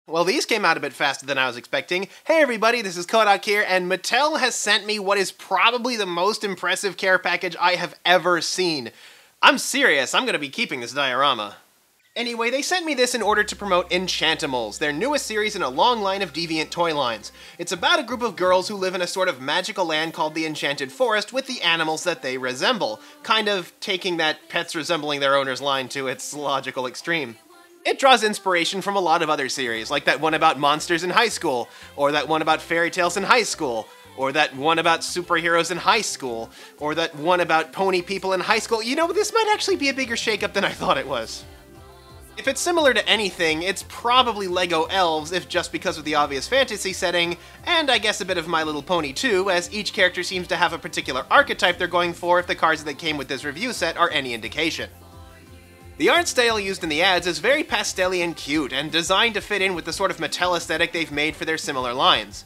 Well, these came out a bit faster than I was expecting. Hey everybody, this is Kohdok here, and Mattel has sent me what is probably the most impressive care package I have ever seen. I'm serious, I'm gonna be keeping this diorama. Anyway, they sent me this in order to promote Enchantimals, their newest series in a long line of deviant toy lines. It's about a group of girls who live in a sort of magical land called the Enchanted Forest with the animals that they resemble, kind of taking that pets resembling their owners line to its logical extreme. It draws inspiration from a lot of other series, like that one about monsters in high school, or that one about fairy tales in high school, or that one about superheroes in high school, or that one about pony people in high school. You know, this might actually be a bigger shakeup than I thought it was. If it's similar to anything, it's probably Lego Elves, if just because of the obvious fantasy setting, and I guess a bit of My Little Pony too, as each character seems to have a particular archetype they're going for if the cards that came with this review set are any indication. The art style used in the ads is very pastel-y and cute, and designed to fit in with the sort of Mattel aesthetic they've made for their similar lines.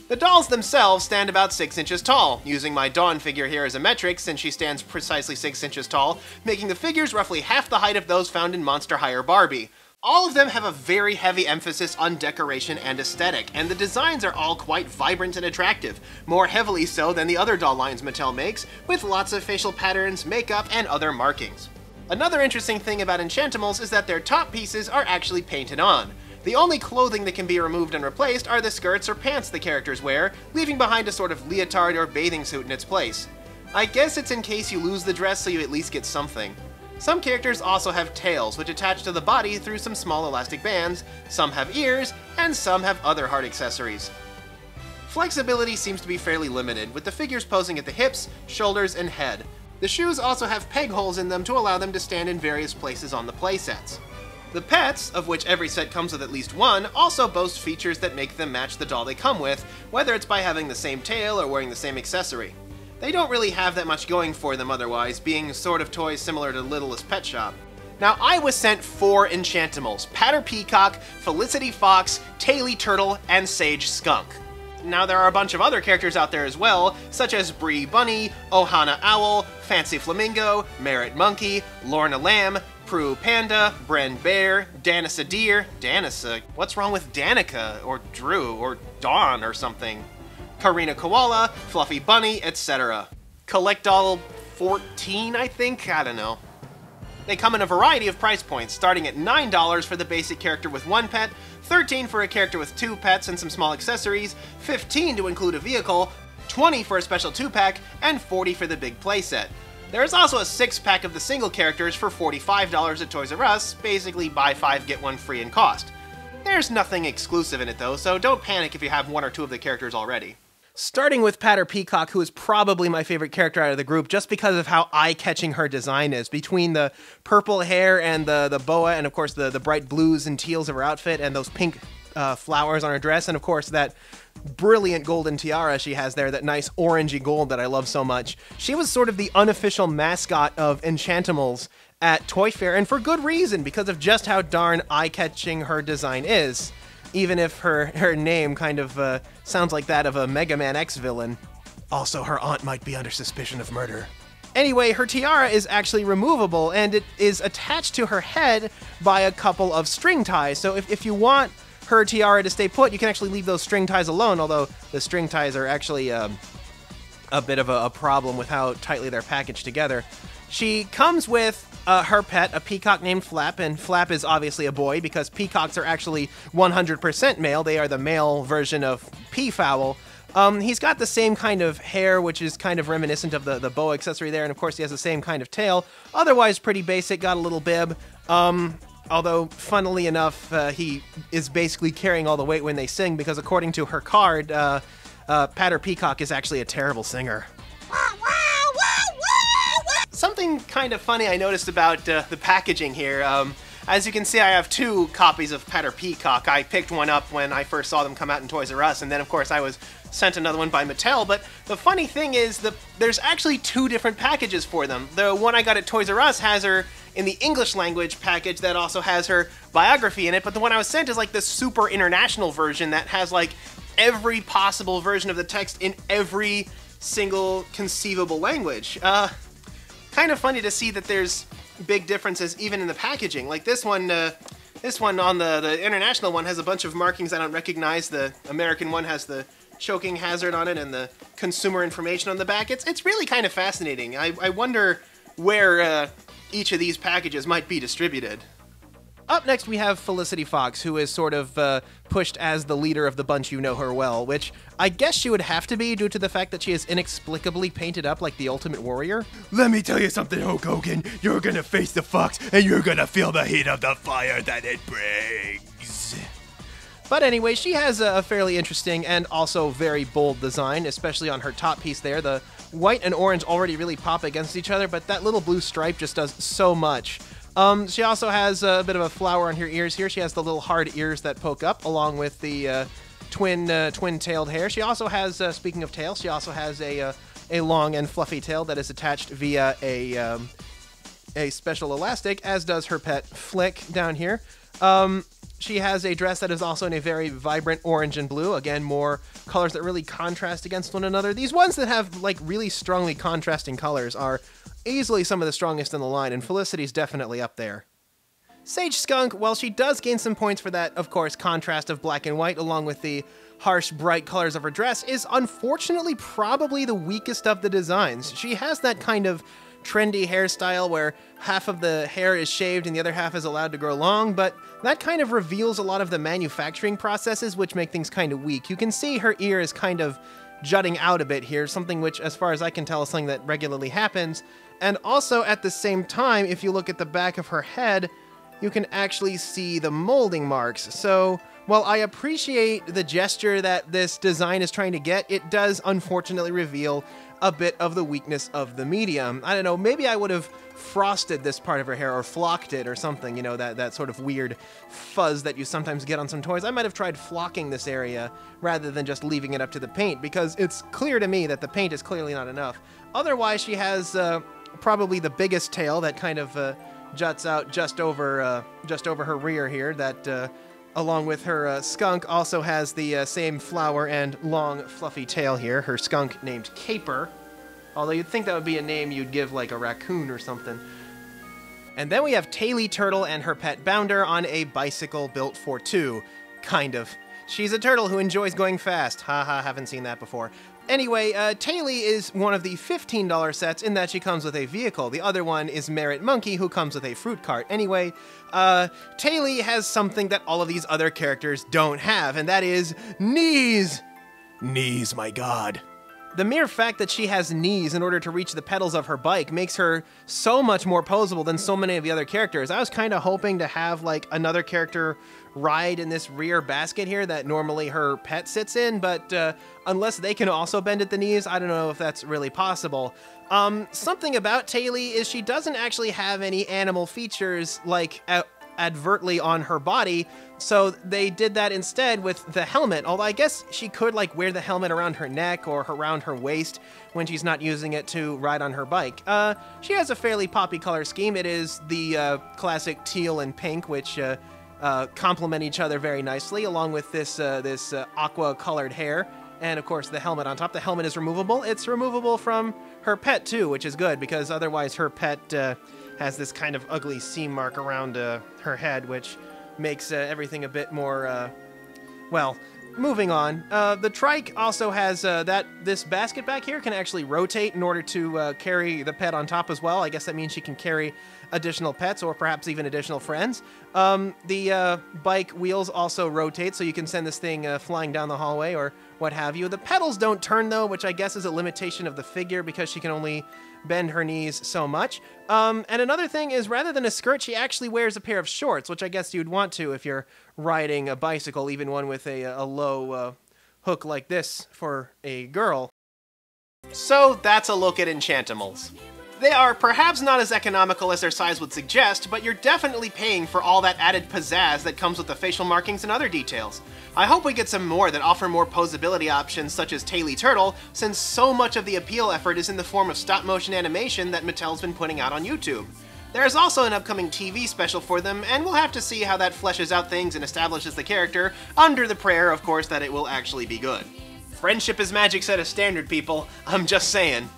The dolls themselves stand about 6 inches tall, using my Dawn figure here as a metric since she stands precisely 6 inches tall, making the figures roughly half the height of those found in Monster Higher Barbie. All of them have a very heavy emphasis on decoration and aesthetic, and the designs are all quite vibrant and attractive, more heavily so than the other doll lines Mattel makes, with lots of facial patterns, makeup, and other markings. Another interesting thing about Enchantimals is that their top pieces are actually painted on. The only clothing that can be removed and replaced are the skirts or pants the characters wear, leaving behind a sort of leotard or bathing suit in its place. I guess it's in case you lose the dress so you at least get something. Some characters also have tails, which attach to the body through some small elastic bands, some have ears, and some have other hard accessories. Flexibility seems to be fairly limited, with the figures posing at the hips, shoulders, and head. The shoes also have peg holes in them to allow them to stand in various places on the playsets. The pets, of which every set comes with at least one, also boast features that make them match the doll they come with, whether it's by having the same tail or wearing the same accessory. They don't really have that much going for them otherwise, being sort of toys similar to Littlest Pet Shop. Now, I was sent 4 Enchantimals: Patter Peacock, Felicity Fox, Kayleigh Turtle, and Sage Skunk. Now, there are a bunch of other characters out there as well, such as Bree Bunny, Ohana Owl, Fancy Flamingo, Merritt Monkey, Lorna Lamb, Prue Panda, Bren Bear, Danissa Deer, Danissa, what's wrong with Danica, or Drew, or Dawn, or something? Karina Koala, Fluffy Bunny, etc. Collect all 14, I think? I don't know. They come in a variety of price points, starting at $9 for the basic character with 1 pet, $13 for a character with 2 pets and some small accessories, $15 to include a vehicle, $20 for a special 2-pack, and $40 for the big playset. There is also a 6-pack of the single characters for $45 at Toys R Us, basically buy 5 get 1 free in cost. There's nothing exclusive in it though, so don't panic if you have 1 or 2 of the characters already. Starting with Patter Peacock, who is probably my favorite character out of the group just because of how eye-catching her design is. Between the purple hair and the boa, and of course the bright blues and teals of her outfit, and those pink flowers on her dress, and of course that brilliant golden tiara she has there, that nice orangey gold that I love so much. She was sort of the unofficial mascot of Enchantimals at Toy Fair, and for good reason, because of just how darn eye-catching her design is. Even if her name kind of sounds like that of a Mega Man X villain. Also, her aunt might be under suspicion of murder. Anyway, her tiara is actually removable, and it is attached to her head by a couple of string ties. So if you want her tiara to stay put, you can actually leave those string ties alone, although the string ties are actually a bit of a problem with how tightly they're packaged together. She comes with her pet, a peacock named Flap, and Flap is obviously a boy because peacocks are actually 100% male. They are the male version of peafowl. He's got the same kind of hair, which is kind of reminiscent of the boa accessory there, and of course he has the same kind of tail. Otherwise pretty basic, got a little bib. Although, funnily enough, he is basically carrying all the weight when they sing because according to her card, Patter Peacock is actually a terrible singer. Something kind of funny I noticed about the packaging here. As you can see, I have 2 copies of Patter Peacock. I picked one up when I first saw them come out in Toys R Us, and then of course I was sent another one by Mattel, but the funny thing is that there's actually 2 different packages for them. The one I got at Toys R Us has her in the English language package that also has her biography in it, but the one I was sent is like the super international version that has like every possible version of the text in every single conceivable language. Kind of funny to see that there's big differences even in the packaging. Like this one This one on the international one has a bunch of markings I don't recognize. The American one has the choking hazard on it and the consumer information on the back. It's really kind of fascinating. I wonder where each of these packages might be distributed. Up next, we have Felicity Fox, who is sort of pushed as the leader of the bunch. You know her well, which I guess she would have to be due to the fact that she is inexplicably painted up like the Ultimate Warrior. Let me tell you something, Hulk Hogan. You're gonna face the fox, and you're gonna feel the heat of the fire that it brings. But anyway, she has a fairly interesting and also very bold design, especially on her top piece there. The white and orange already really pop against each other, but that little blue stripe just does so much. She also has a bit of a flower on her ears here. She has the little hard ears that poke up, along with the twin-tailed hair. She also has, speaking of tails, she also has a long and fluffy tail that is attached via a special elastic, as does her pet Flick down here. She has a dress that is also in a very vibrant orange and blue. Again, more colors that really contrast against one another. These ones that have like really strongly contrasting colors are easily some of the strongest in the line, and Felicity's definitely up there. Sage Skunk, while she does gain some points for that, of course, contrast of black and white along with the harsh, bright colors of her dress, is unfortunately probably the weakest of the designs. She has that kind of trendy hairstyle where half of the hair is shaved and the other half is allowed to grow long, but that kind of reveals a lot of the manufacturing processes, which make things kind of weak. You can see her ear is kind of jutting out a bit here, something which, as far as I can tell, is something that regularly happens. And also, at the same time, if you look at the back of her head, you can actually see the molding marks. So, while I appreciate the gesture that this design is trying to get, it does unfortunately reveal a bit of the weakness of the medium. I don't know, maybe I would have frosted this part of her hair or flocked it or something, you know, that sort of weird fuzz that you sometimes get on some toys. I might have tried flocking this area rather than just leaving it up to the paint, because it's clear to me that the paint is clearly not enough. Otherwise, she has probably the biggest tail that kind of juts out just over her rear here, that along with her skunk also has the same flower and long fluffy tail here. Her skunk named Caper, although you'd think that would be a name you'd give like a raccoon or something. And then we have Kayleigh Turtle and her pet Bounder on a bicycle built for two, kind of. She's a turtle who enjoys going fast. Haha, haven't seen that before. Anyway, Kayleigh is one of the $15 sets in that she comes with a vehicle. The other one is Merit Monkey, who comes with a fruit cart. Anyway, Kayleigh has something that all of these other characters don't have, and that is knees! Knees, my god. The mere fact that she has knees in order to reach the pedals of her bike makes her so much more poseable than so many of the other characters. I was kind of hoping to have, like, another character ride in this rear basket here that normally her pet sits in, but unless they can also bend at the knees, I don't know if that's really possible. Something about Kayleigh is she doesn't actually have any animal features, like, advertly on her body, so they did that instead with the helmet, although I guess she could like wear the helmet around her neck or around her waist when she's not using it to ride on her bike. She has a fairly poppy color scheme. It is the classic teal and pink, which complement each other very nicely, along with this aqua colored hair, and of course the helmet on top. The helmet is removable. It's removable from her pet too, which is good, because otherwise her pet has this kind of ugly seam mark around her head, which makes everything a bit more, well, moving on. The trike also has this basket back here can actually rotate in order to carry the pet on top as well. I guess that means she can carry additional pets or perhaps even additional friends. The bike wheels also rotate, so you can send this thing flying down the hallway or what have you. The pedals don't turn though, which I guess is a limitation of the figure because she can only bend her knees so much. And another thing is, rather than a skirt, she actually wears a pair of shorts, which I guess you'd want to if you're riding a bicycle, even one with a low hook like this for a girl. So that's a look at Enchantimals. They are perhaps not as economical as their size would suggest, but you're definitely paying for all that added pizzazz that comes with the facial markings and other details. I hope we get some more that offer more posability options such as Kayleigh Turtle, since so much of the appeal effort is in the form of stop-motion animation that Mattel's been putting out on YouTube. There is also an upcoming TV special for them, and we'll have to see how that fleshes out things and establishes the character, under the prayer, of course, that it will actually be good. Friendship is magic set a standard, people. I'm just saying.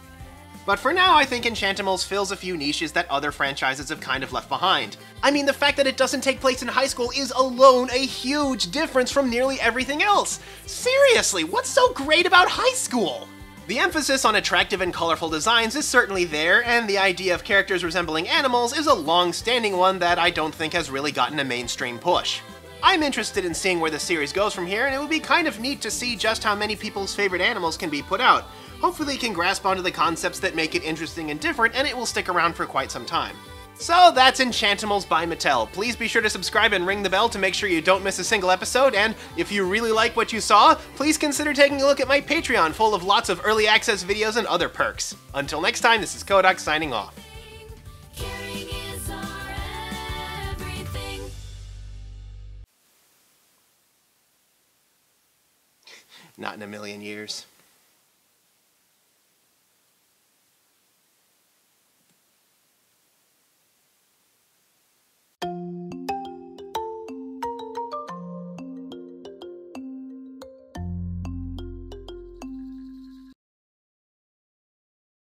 But for now, I think Enchantimals fills a few niches that other franchises have kind of left behind. I mean, the fact that it doesn't take place in high school is alone a huge difference from nearly everything else. Seriously, what's so great about high school? The emphasis on attractive and colorful designs is certainly there, and the idea of characters resembling animals is a long-standing one that I don't think has really gotten a mainstream push. I'm interested in seeing where the series goes from here, and it would be kind of neat to see just how many people's favorite animals can be put out. Hopefully you can grasp onto the concepts that make it interesting and different, and it will stick around for quite some time. So that's Enchantimals by Mattel. Please be sure to subscribe and ring the bell to make sure you don't miss a single episode, and if you really like what you saw, please consider taking a look at my Patreon full of lots of early access videos and other perks. Until next time, this is Kohdok signing off. Not in a million years.